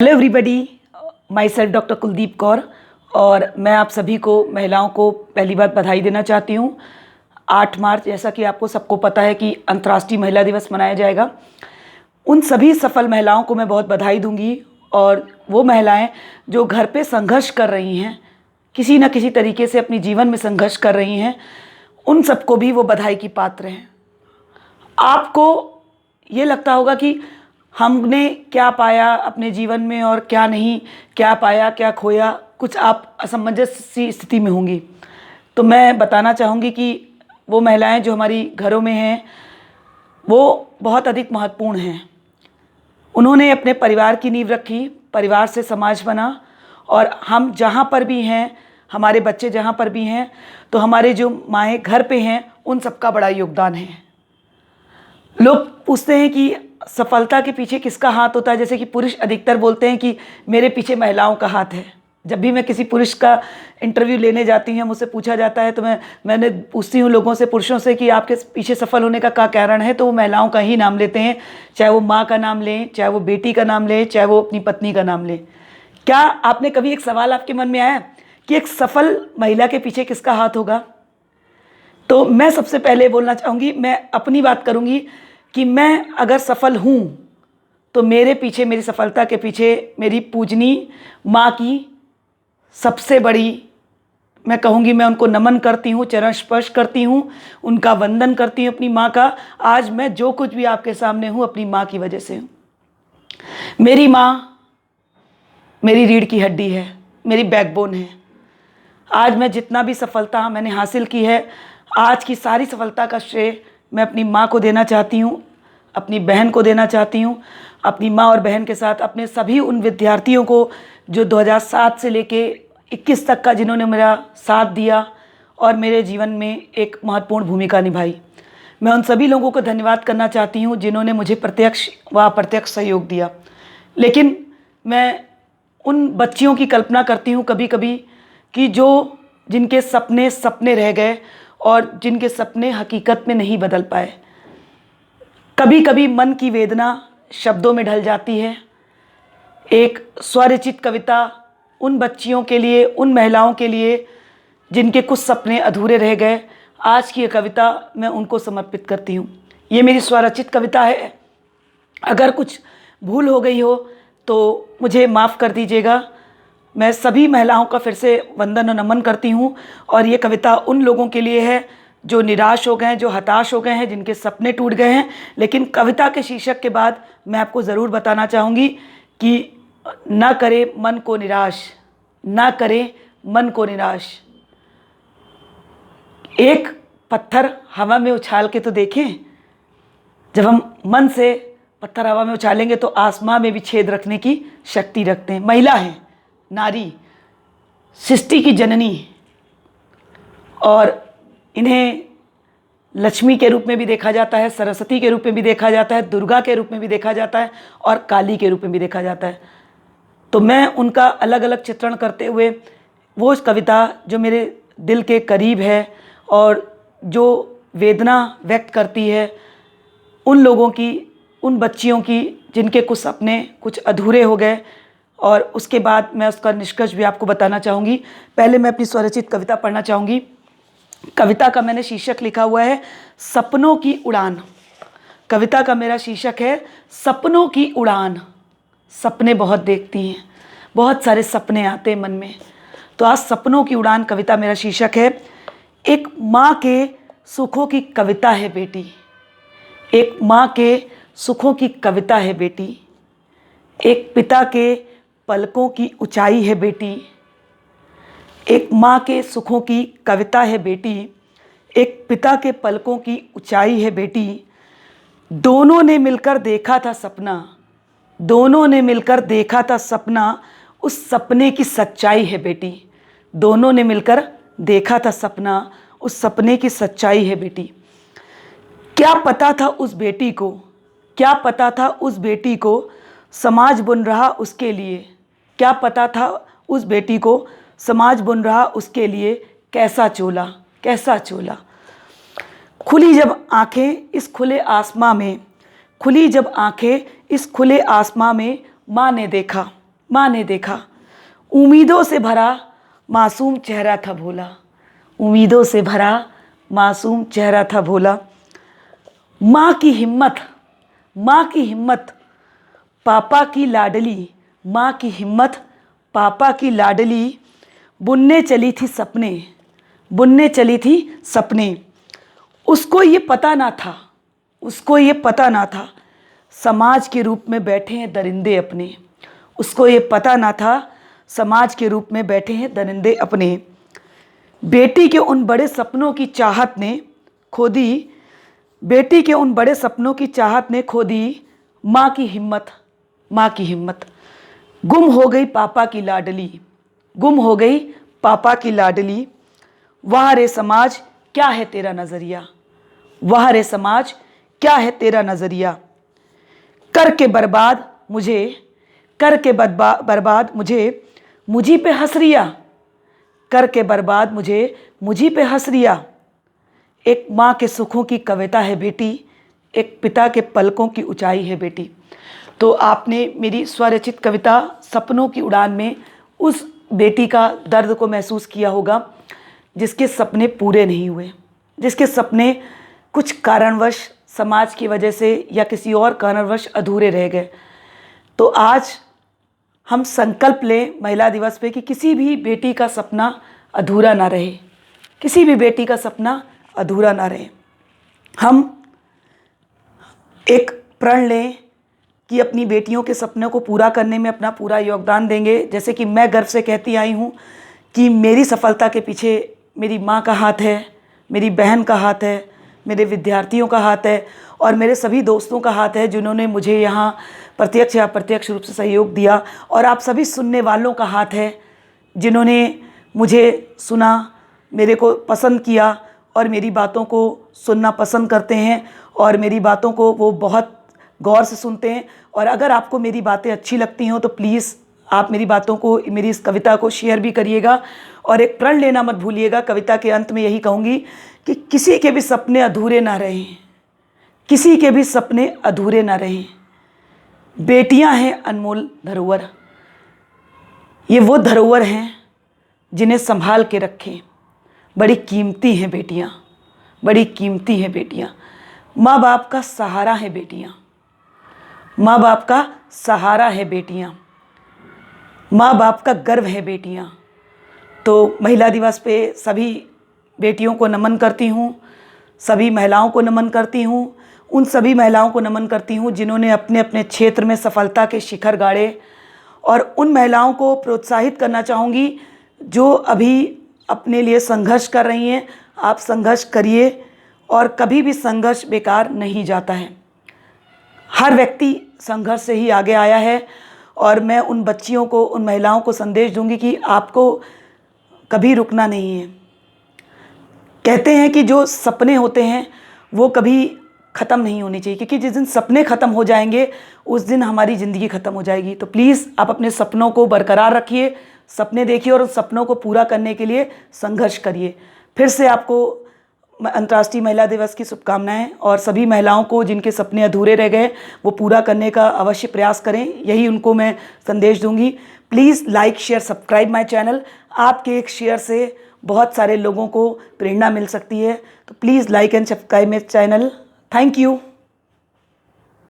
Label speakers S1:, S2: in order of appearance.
S1: Hello everybody, my self doctor Kuldeep Kaur और मैं आप सभी को महिलाओं को पहली बात बधाई देना चाहती हूँ। 8 मार्च जैसा कि आपको सबको पता है कि अंतर्राष्ट्रीय महिला दिवस मनाया जाएगा। उन सभी सफल महिलाओं को मैं बहुत बधाई दूंगी और वो महिलाएं जो घर पे संघर्ष कर रही हैं, किसी न किसी तरीके से अपनी जीवन में संघर्ष कर रही हैं, उन सबको भी वो बधाई की पात्र हैं। आपको ये लगता होगा कि हमने क्या पाया अपने जीवन में और क्या नहीं, क्या पाया क्या खोया, कुछ आप असमंजस सी स्थिति में होंगी। तो मैं बताना चाहूँगी कि वो महिलाएं जो हमारी घरों में हैं वो बहुत अधिक महत्वपूर्ण हैं। उन्होंने अपने परिवार की नींव रखी, परिवार से समाज बना और हम जहाँ पर भी हैं, हमारे बच्चे जहाँ पर भी हैं, तो हमारे जो माएँ घर पे हैं उन सबका बड़ा योगदान है। लोग पूछते हैं कि सफलता के पीछे किसका हाथ होता है, जैसे कि पुरुष अधिकतर बोलते हैं कि मेरे पीछे महिलाओं का हाथ है। जब भी मैं किसी पुरुष का इंटरव्यू लेने जाती हूँ, मुझसे पूछा जाता है तो मैंने पूछती हूँ लोगों से, पुरुषों से कि आपके पीछे सफल होने का क्या कारण है, तो वो महिलाओं का ही नाम लेते हैं। चाहे वो माँ का नाम लें, चाहे वो बेटी का नाम लें, चाहे वो अपनी पत्नी का नाम लें। क्या आपने कभी एक सवाल आपके मन में आया कि एक सफल महिला के पीछे किसका हाथ होगा? तो मैं सबसे पहले बोलना चाहूँगी, मैं अपनी बात करूँगी कि मैं अगर सफल हूँ तो मेरे पीछे, मेरी सफलता के पीछे मेरी पूजनी माँ की सबसे बड़ी, मैं कहूँगी, मैं उनको नमन करती हूँ, चरण स्पर्श करती हूँ, उनका वंदन करती हूँ अपनी माँ का। आज मैं जो कुछ भी आपके सामने हूँ अपनी माँ की वजह से हूँ। मेरी माँ मेरी रीढ़ की हड्डी है, मेरी बैकबोन है। आज मैं जितना भी सफलता मैंने हासिल की है, आज की सारी सफलता का श्रेय मैं अपनी माँ को देना चाहती हूँ, अपनी बहन को देना चाहती हूँ। अपनी माँ और बहन के साथ अपने सभी उन विद्यार्थियों को जो 2007 से लेके 21 तक का जिन्होंने मेरा साथ दिया और मेरे जीवन में एक महत्वपूर्ण भूमिका निभाई। मैं उन सभी लोगों को धन्यवाद करना चाहती हूँ जिन्होंने मुझे प्रत्यक्ष व अप्रत्यक्ष सहयोग दिया। लेकिन मैं उन बच्चियों की कल्पना करती हूँ कभी कभी कि जिनके सपने सपने रह गए और जिनके सपने हकीकत में नहीं बदल पाए। कभी कभी मन की वेदना शब्दों में ढल जाती है। एक स्वरचित कविता उन बच्चियों के लिए, उन महिलाओं के लिए जिनके कुछ सपने अधूरे रह गए, आज की ये कविता मैं उनको समर्पित करती हूँ। ये मेरी स्वरचित कविता है। अगर कुछ भूल हो गई हो तो मुझे माफ़ कर दीजिएगा। मैं सभी महिलाओं का फिर से वंदन और नमन करती हूँ और ये कविता उन लोगों के लिए है जो निराश हो गए हैं, जो हताश हो गए हैं, जिनके सपने टूट गए हैं। लेकिन कविता के शीर्षक के बाद मैं आपको ज़रूर बताना चाहूँगी कि ना करे मन को निराश, ना करे मन को निराश। एक पत्थर हवा में उछाल के तो देखें। जब हम मन से पत्थर हवा में उछालेंगे तो आसमां में भी छेद रखने की शक्ति रखते हैं। महिला है, नारी, सृष्टि की जननी, और इन्हें लक्ष्मी के रूप में भी देखा जाता है, सरस्वती के रूप में भी देखा जाता है, दुर्गा के रूप में भी देखा जाता है और काली के रूप में भी देखा जाता है। तो मैं उनका अलग अलग चित्रण करते हुए वो कविता जो मेरे दिल के करीब है और जो वेदना व्यक्त करती है उन लोगों की, उन बच्चियों की जिनके कुछ सपने कुछ अधूरे हो गए, और उसके बाद मैं उसका निष्कर्ष भी आपको बताना चाहूँगी। पहले मैं अपनी स्वरचित कविता पढ़ना चाहूँगी। कविता का मैंने शीर्षक लिखा हुआ है सपनों की उड़ान। कविता का मेरा शीर्षक है सपनों की उड़ान। सपने बहुत देखती हैं, बहुत सारे सपने आते हैं मन में, तो आज सपनों की उड़ान कविता मेरा शीर्षक है। एक माँ के सुखों की कविता है बेटी, एक माँ के सुखों की कविता है बेटी, एक पिता के पलकों की ऊंचाई है बेटी। एक माँ के सुखों की कविता है बेटी, एक पिता के पलकों की ऊंचाई है बेटी। दोनों ने मिलकर देखा था सपना, दोनों ने मिलकर देखा था सपना, उस सपने की सच्चाई है बेटी। दोनों ने मिलकर देखा था सपना, उस सपने की सच्चाई है बेटी। क्या पता था उस बेटी को, क्या पता था उस बेटी को, समाज बुन रहा उसके लिए। क्या पता था उस बेटी को, समाज बुन रहा उसके लिए कैसा चोला, कैसा चोला। खुली जब आंखें इस खुले आसमां में, खुली जब आंखें इस खुले आसमां में, माँ ने देखा, माँ ने देखा, उम्मीदों से भरा मासूम चेहरा था भोला, उम्मीदों से भरा मासूम चेहरा था भोला। माँ की हिम्मत, माँ की हिम्मत पापा की लाडली, माँ की हिम्मत पापा की लाडली, बुनने चली थी सपने, बुनने चली थी सपने। उसको ये पता ना था, उसको ये पता ना था, समाज के रूप में बैठे हैं दरिंदे अपने, उसको ये पता ना था, समाज के रूप में बैठे हैं दरिंदे अपने। बेटी के उन बड़े सपनों की चाहत ने खो दी, बेटी के उन बड़े सपनों की चाहत ने खो दी माँ की हिम्मत, माँ की हिम्मत। गुम हो गई पापा की लाडली, गुम हो गई पापा की लाडली। वाह रे समाज क्या है तेरा नज़रिया, वाह रे समाज क्या है तेरा नज़रिया। करके बर्बाद मुझे, करके बर्बाद मुझे, मुझी पे हंसरिया, करके बर्बाद मुझे, मुझी पे हंसरिया। एक माँ के सुखों की कविता है बेटी, एक पिता के पलकों की ऊंचाई है बेटी। तो आपने मेरी स्वरचित कविता सपनों की उड़ान में उस बेटी का दर्द को महसूस किया होगा जिसके सपने पूरे नहीं हुए, जिसके सपने कुछ कारणवश समाज की वजह से या किसी और कारणवश अधूरे रह गए। तो आज हम संकल्प लें महिला दिवस पे कि किसी भी बेटी का सपना अधूरा ना रहे, किसी भी बेटी का सपना अधूरा ना रहे। हम एक प्रण लें कि अपनी बेटियों के सपनों को पूरा करने में अपना पूरा योगदान देंगे। जैसे कि मैं गर्व से कहती आई हूँ कि मेरी सफलता के पीछे मेरी माँ का हाथ है, मेरी बहन का हाथ है, मेरे विद्यार्थियों का हाथ है और मेरे सभी दोस्तों का हाथ है जिन्होंने मुझे यहाँ प्रत्यक्ष या अप्रत्यक्ष रूप से सहयोग दिया। और आप सभी सुनने वालों का हाथ है जिन्होंने मुझे सुना, मेरे को पसंद किया और मेरी बातों को सुनना पसंद करते हैं और मेरी बातों को वो बहुत गौर से सुनते हैं। और अगर आपको मेरी बातें अच्छी लगती हों तो प्लीज़ आप मेरी बातों को, मेरी इस कविता को शेयर भी करिएगा और एक प्रण लेना मत भूलिएगा। कविता के अंत में यही कहूँगी कि किसी के भी सपने अधूरे ना रहें, किसी के भी सपने अधूरे ना रहें। बेटियां हैं अनमोल धरोहर, ये वो धरोहर हैं जिन्हें संभाल के रखें। बड़ी कीमती हैं बेटियां, बड़ी कीमती हैं बेटियां। माँ बाप का सहारा है बेटियां, माँ बाप का सहारा है बेटियां, माँ बाप का गर्व है बेटियां। तो महिला दिवस पे सभी बेटियों को नमन करती हूँ, सभी महिलाओं को नमन करती हूँ, उन सभी महिलाओं को नमन करती हूँ जिन्होंने अपने अपने क्षेत्र में सफलता के शिखर गाड़े। और उन महिलाओं को प्रोत्साहित करना चाहूँगी जो अभी अपने लिए संघर्ष कर रही हैं। आप संघर्ष करिए और कभी भी संघर्ष बेकार नहीं जाता है। हर व्यक्ति संघर्ष से ही आगे आया है और मैं उन बच्चियों को, उन महिलाओं को संदेश दूंगी कि आपको कभी रुकना नहीं है। कहते हैं कि जो सपने होते हैं वो कभी ख़त्म नहीं होने चाहिए, क्योंकि जिस दिन सपने ख़त्म हो जाएंगे उस दिन हमारी ज़िंदगी ख़त्म हो जाएगी। तो प्लीज़ आप अपने सपनों को बरकरार रखिए, सपने देखिए और उन सपनों को पूरा करने के लिए संघर्ष करिए। फिर से आपको अंतर्राष्ट्रीय महिला दिवस की शुभकामनाएं और सभी महिलाओं को जिनके सपने अधूरे रह गए वो पूरा करने का अवश्य प्रयास करें, यही उनको मैं संदेश दूंगी। Please like share subscribe my channel. आपके एक शेयर से बहुत सारे लोगों को प्रेरणा मिल सकती है, तो please like and subscribe my channel. Thank you.